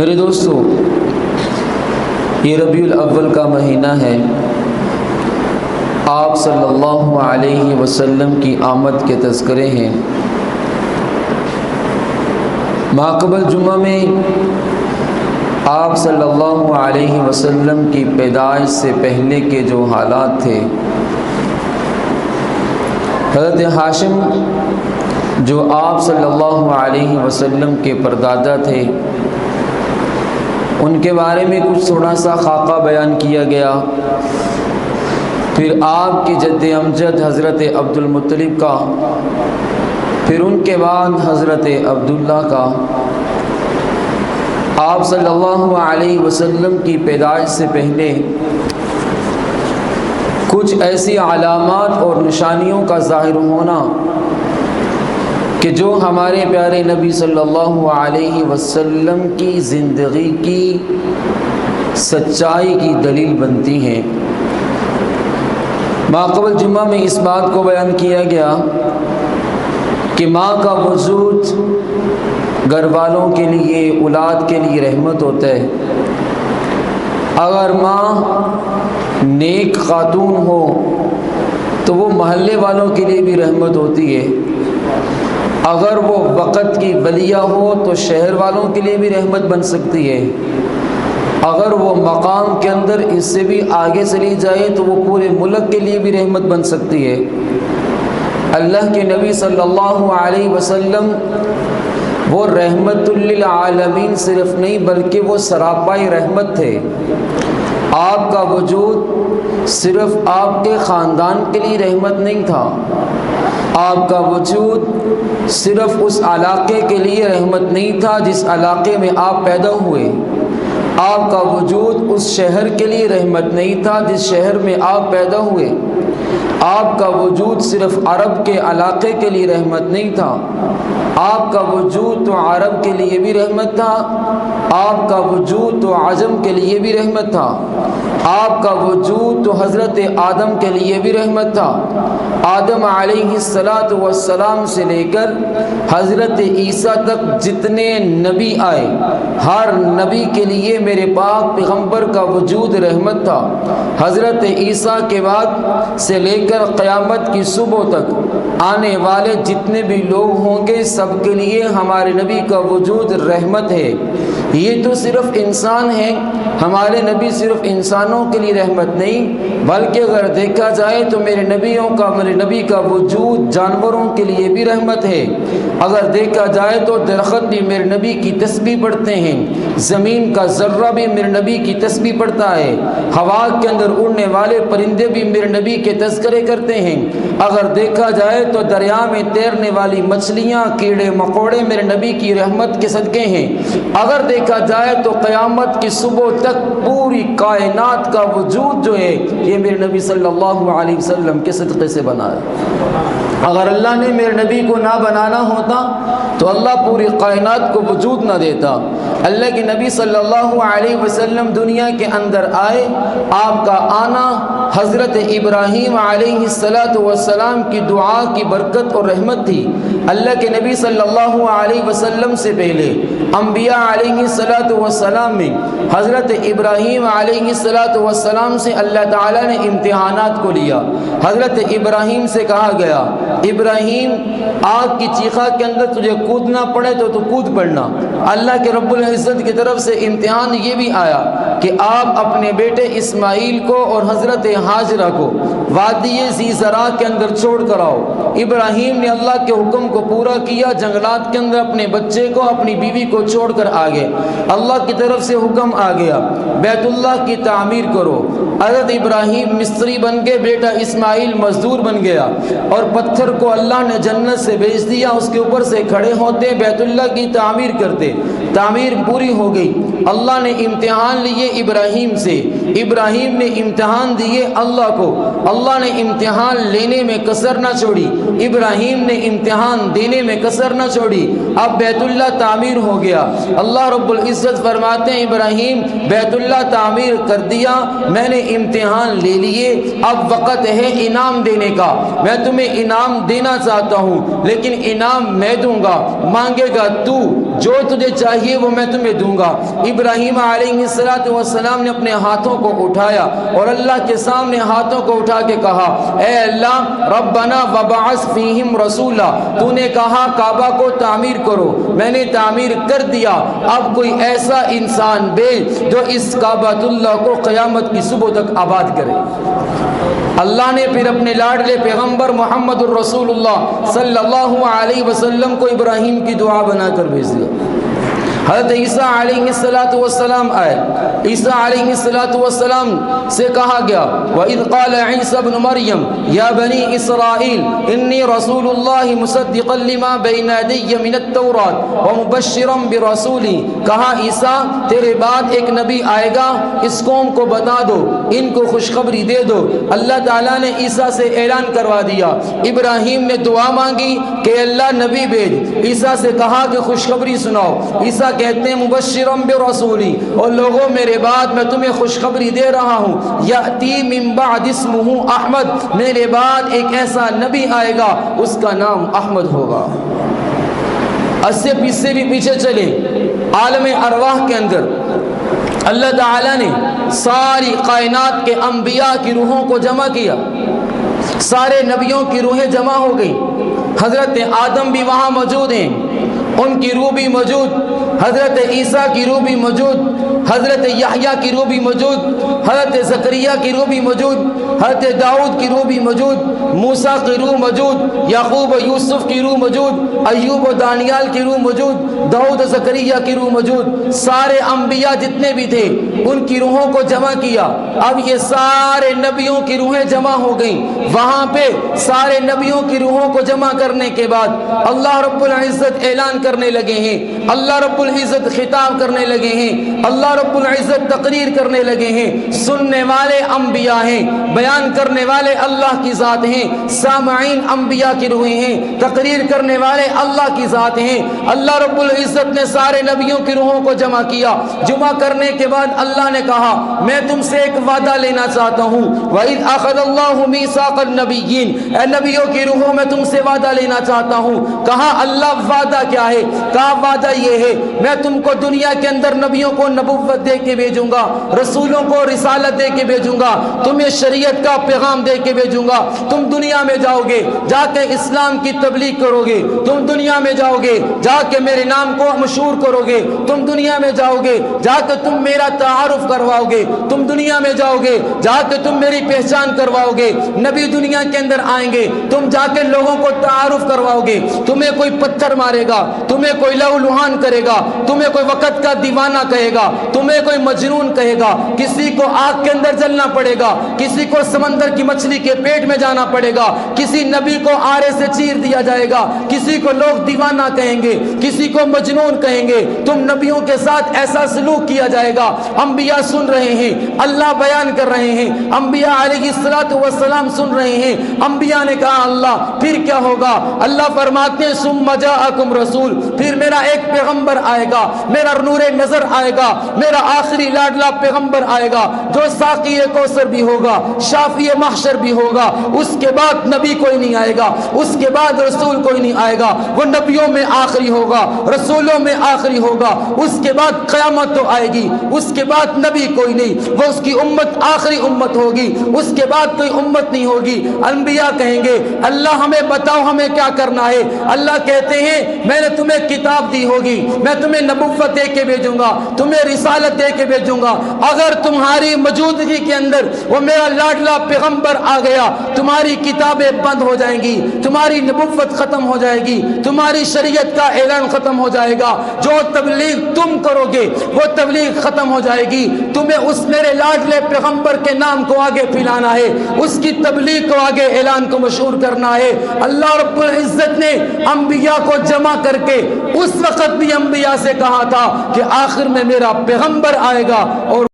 میرے دوستو، یہ ربیع الاول کا مہینہ ہے۔ آپ صلی اللہ علیہ وسلم کی آمد کے تذکرے ہیں۔ ماقبل جمعہ میں آپ صلی اللہ علیہ وسلم کی پیدائش سے پہلے کے جو حالات تھے، حضرت ہاشم جو آپ صلی اللہ علیہ وسلم کے پردادا تھے، ان کے بارے میں کچھ تھوڑا سا خاکہ بیان کیا گیا۔ پھر آپ کے جد امجد حضرت عبد المطلب کا، پھر ان کے بعد حضرت عبداللہ کا۔ آپ صلی اللہ علیہ وسلم کی پیدائش سے پہلے کچھ ایسی علامات اور نشانیوں کا ظاہر ہونا کہ جو ہمارے پیارے نبی صلی اللہ علیہ وسلم کی زندگی کی سچائی کی دلیل بنتی ہیں۔ ماقبل جمعہ میں اس بات کو بیان کیا گیا کہ ماں کا وجود گھر والوں کے لیے، اولاد کے لیے رحمت ہوتا ہے۔ اگر ماں نیک خاتون ہو تو وہ محلے والوں کے لیے بھی رحمت ہوتی ہے۔ اگر وہ وقت کی بلیہ ہو تو شہر والوں کے لیے بھی رحمت بن سکتی ہے۔ اگر وہ مقام کے اندر اس سے بھی آگے چلی جائے تو وہ پورے ملک کے لیے بھی رحمت بن سکتی ہے۔ اللہ کے نبی صلی اللہ علیہ وسلم وہ رحمت للعالمین صرف نہیں بلکہ وہ سراپائی رحمت تھے۔ آپ کا وجود صرف آپ کے خاندان کے لیے رحمت نہیں تھا، آپ کا وجود صرف اس علاقے کے لیے رحمت نہیں تھا جس علاقے میں آپ پیدا ہوئے۔ آپ کا وجود اس شہر کے لیے رحمت نہیں تھا جس شہر میں آپ پیدا ہوئے۔ آپ کا وجود صرف عرب کے علاقے کے لیے رحمت نہیں تھا، آپ کا وجود تو عرب کے لیے بھی رحمت تھا، آپ کا وجود تو عجم کے لیے بھی رحمت تھا، آپ کا وجود تو حضرت آدم کے لیے بھی رحمت تھا۔ آدم علیہ السلام سے لے کر حضرت عیسیٰ تک جتنے نبی آئے، ہر نبی کے لیے میرے پاک پیغمبر کا وجود رحمت تھا۔ حضرت عیسیٰ کے بعد سے لے کر قیامت کی صبح تک آنے والے جتنے بھی لوگ ہوں گے سب کے لیے ہمارے نبی کا وجود رحمت ہے۔ یہ تو صرف انسان ہیں، ہمارے نبی صرف انسانوں کے لیے رحمت نہیں بلکہ اگر دیکھا جائے تو میرے نبی کا وجود جانوروں کے لیے بھی رحمت ہے۔ اگر دیکھا جائے تو درخت بھی میرے نبی کی تسبیح پڑھتے ہیں، زمین کا ذرہ بھی میرے نبی کی تسبیح پڑھتا ہے، ہوا کے اندر اڑنے والے پرندے بھی میرے نبی کے تذکرے کرتے ہیں۔ اگر دیکھا جائے تو دریا میں تیرنے والی مچھلیاں، کیڑے مکوڑے میرے نبی کی رحمت کے صدقے ہیں۔ اگر دیکھا جائے تو قیامت کی صبح تک پوری کائنات کا وجود جو ہے یہ میرے نبی صلی اللہ علیہ وسلم کے صدقے سے بنا ہے۔ اگر اللہ نے میرے نبی کو نہ بنانا ہوتا تو اللہ پوری کائنات کو وجود نہ دیتا۔ اللہ کے نبی صلی اللہ علیہ وسلم دنیا کے اندر آئے، آپ کا آنا حضرت ابراہیم علیہ السلام کی دعا کی برکت اور رحمت تھی۔ اللہ کے نبی صلی اللہ علیہ وسلم سے پہلے انبیاء علیہ السلام میں حضرت ابراہیم علیہ السلام سے اللہ تعالیٰ نے امتحانات کو لیا۔ حضرت ابراہیم سے کہا گیا، ابراہیم آگ کی چیخا کے اندر تجھے کودنا پڑے تو کود پڑنا۔ اللہ کے رب العزت کی طرف سے امتحان یہ بھی آیا کہ آپ اپنے بیٹے اسماعیل کو اور حضرت ہاجرہ کو وادی زی زرع کے اندر چھوڑ کر آؤ۔ ابراہیم نے اللہ کے حکم کو پورا کیا، جنگلات کے اندر اپنے بچے کو، اپنی بیوی کو چھوڑ کر آگے۔ اللہ کی طرف سے حکم آ گیا بیت اللہ کی تعمیر کرو۔ حضرت ابراہیم مستری بن گئے، بیٹا اسماعیل مزدور بن گیا، اور پتھر کو اللہ نے جنت سے بھیج دیا، اس کے اوپر سے کھڑے ہوتے بیت اللہ کی تعمیر کرتے۔ تعمیر پوری ہو گئی، اللہ نے امتحان لیے ابراہیم سے، ابراہیم نے امتحان دیے اللہ کو، اللہ نے امتحان لینے میں کسر نہ چھوڑی، ابراہیم نے امتحان دینے میں کسر نہ چھوڑی۔ اب بیت اللہ تعمیر ہو گیا۔ اللہ رب العزت فرماتے ہیں ابراہیم بیت اللہ تعمیر کر دیا، میں نے امتحان لے لیے، اب وقت ہے انعام دینے کا، میں تمہیں انعام دینا چاہتا ہوں لیکن انعام میں دوں گا، مانگے گا تو، جو تجھے چاہیے وہ میں تمہیں دوں گا۔ ابراہیم علیہ السلام نے اپنے ہاتھوں کو اٹھایا اور اللہ کے سامنے ہاتھوں کو اٹھا کے کہا، اے اللہ ربنا وبعث فیہم رسولا، تو نے کہا کعبہ کو تعمیر کرو، میں نے تعمیر کر دیا، اب کوئی ایسا انسان بھیج جو اس کعبۃ اللہ کو قیامت کی صبح تک آباد کرے۔ اللہ نے پھر اپنے لاڈلے پیغمبر محمد الرسول اللہ صلی اللہ علیہ وسلم کو ابراہیم کی دعا بنا کر بھیج دیا۔ حضرت عیسیٰ علیہ السلام آئے، عیسیٰ علیہ السلام سے کہا گیا، وَإِذْ قَالَ عِيسَى ابْنُ مَرْيَمَ يَا بَنِي إِسْرَائِيلَ إِنِّي رَسُولُ اللَّهِ مُصَدِّقًا لِمَا بَيْنَ يَدَيَّ مِنَ التَّوْرَاةِ وَمُبَشِّرًا بِرَسُولٍ، کہا عیسیٰ تیرے بعد ایک نبی آئے گا، اس قوم کو بتا دو، ان کو خوشخبری دے دو۔ اللہ تعالیٰ نے عیسیٰ سے اعلان کروا دیا۔ ابراہیم نے دعا مانگی کہ اللہ نبی بھیج، عیسیٰ سے کہا کہ خوشخبری سناؤ۔ عیسیٰ کہتے ہیں مبشرم برسولی، اور لوگوں میرے بعد میں تمہیں خوشخبری دے رہا ہوں، یاتی من بعد اسمہ احمد، میرے بعد ایک ایسا نبی آئے گا اس کا نام احمد ہوگا۔ اس سے بھی پیچھے چلے، عالم ارواح کے اندر اللہ تعالیٰ نے ساری کائنات کے انبیاء کی روحوں کو جمع کیا، سارے نبیوں کی روحیں جمع ہو گئی۔ حضرت آدم بھی وہاں موجود ہیں، ان کی روح بھی موجود، حضرت عیسیٰ کی روح بھی موجود، حضرت یحییٰ کی روح بھی موجود، حضرت زکریا کی روح بھی موجود، حضرت داؤد کی روح بھی موجود، موسیٰ کی روح موجود، یعقوب و یوسف کی روح موجود، ایوب و دانیال کی روح موجود، داؤد و زکریا کی روح موجود۔ سارے انبیاء جتنے بھی تھے ان کی روحوں کو جمع کیا۔ اب یہ سارے نبیوں کی روحیں جمع ہو گئیں۔ وہاں پہ سارے نبیوں کی روحوں کو جمع کرنے کے بعد اللہ رب العزت اعلان کرنے لگے ہیں، اللہ رب العزت خطاب کرنے لگے ہیں، اللہ رب العزت تقریر کرنے لگے ہیں۔ سننے والے انبیاء ہیں، بیان کرنے والے اللہ کی ذات ہیں، سامعین انبیاء کی روحیں ہیں، تقریر کرنے والے اللہ کی ذات ہیں۔ اللہ رب العزت نے سارے نبیوں کی روحوں کو جمع کیا۔ جمع کرنے کے بعد اللہ نے کہا میں تم سے ایک وعدہ لینا چاہتا ہوں، وَإِذْ أَخَذَ اللَّهُ مِيثَاقَ النَّبِيِّينَ، اے نبیوں کی روحوں میں تم سے وعدہ لینا چاہتا ہوں۔ کہا اللہ وعدہ کیا ہے؟ کہا وعدہ یہ ہے میں تم کو دنیا کے اندر نبیوں کو نبوت دے کے بھیجوں گا، رسولوں کو رسالت دے کے بھیجوں گا، تمہیں شریعت کا پیغام دے کے بھیجوں گا۔ تم دنیا میں جاؤ گے، جا کے اسلام کی تبلیغ کرو گے، تم دنیا میں جاؤ گے، جا کے میرے نام کو مشہور کرو گے، تم دنیا میں جاؤ گے، جا کے تم میرا تعارف کرواؤ گے، تم دنیا میں جاؤ گے، جا کے تم میری پہچان کرواؤ گے۔ نبی دنیا کے اندر آئیں گے، تم جا کے لوگوں کو تعارف کرواؤ گے۔ تمہیں کوئی پتھر مارے گا، تمہیں کوئی لہو لہان کرے گا، تمہیں کوئی وقت کا دیوانہ کہے گا، تمہیں کوئی مجنون کہے گا، کسی کو آگ کے اندر جلنا پڑے گا، کسی کو سمندر کی مچھلی کے پیٹ میں جانا پڑے گا، کسی نبی کو آرے سے چیر دیا جائے گا، کسی کو لوگ دیوانہ کہیں گے، کسی کو مجنون کہیں گے۔ تم نبیوں کے ساتھ ایسا سلوک کیا جائے گا۔ انبیاء سن رہے ہیں، اللہ بیان کر رہے ہیں، انبیاء علیہ السلام سن رہے ہیں۔ انبیاء نے کہا اللہ پھر کیا ہوگا؟ اللہ فرماتے ہیں ثم جاءکم رسول، پھر میرا ایک پیغمبر آئے گا، میرا نور نظر آئے گا، میرا آخری لاڈلا پیغمبر آئے گا جو ساقی کوثر بھی ہوگا، شافی محشر بھی ہوگا۔ اس کے بعد نبی کوئی نہیں آئے گا، اس کے بعد رسول کوئی نہیں آئے گا، وہ نبیوں میں آخری ہوگا، رسولوں میں آخری ہوگا۔ اس کے بعد قیامت تو آئے گی، اس کے بعد نبی کوئی نہیں، وہ اس کی امت آخری امت ہوگی، اس کے بعد کوئی امت نہیں ہوگی۔ انبیاء کہیں گے اللہ ہمیں بتاؤ ہمیں کیا کرنا ہے؟ اللہ کہتے ہیں میں نے تمہیں کتاب دی ہوگی، میں تمہیں نبوت دے کے بھیجوں گا، تمہیں رسالت دے کے بھیجوں گا۔ اگر تمہاری موجودگی کے اندر وہ میرا لاڈلا پیغمبر آ گیا، تمہاری کتابیں بند ہو جائیں گی، تمہاری نبوت ختم ہو جائے گی، تمہاری شریعت کا اعلان ختم ہو جائے گا، جو تبلیغ تم کرو گے وہ تبلیغ ختم ہو جائے گی۔ تمہیں اس میرے لاڈلے پیغمبر کے نام کو آگے پھیلانا ہے، اس کی تبلیغ کو آگے اعلان کو مشہور کرنا ہے۔ اللہ رب العزت نے انبیاء کو جمع کر کے اس وقت بھی انبیاء سے کہا تھا کہ آخر میں میرا پیغمبر آئے گا اور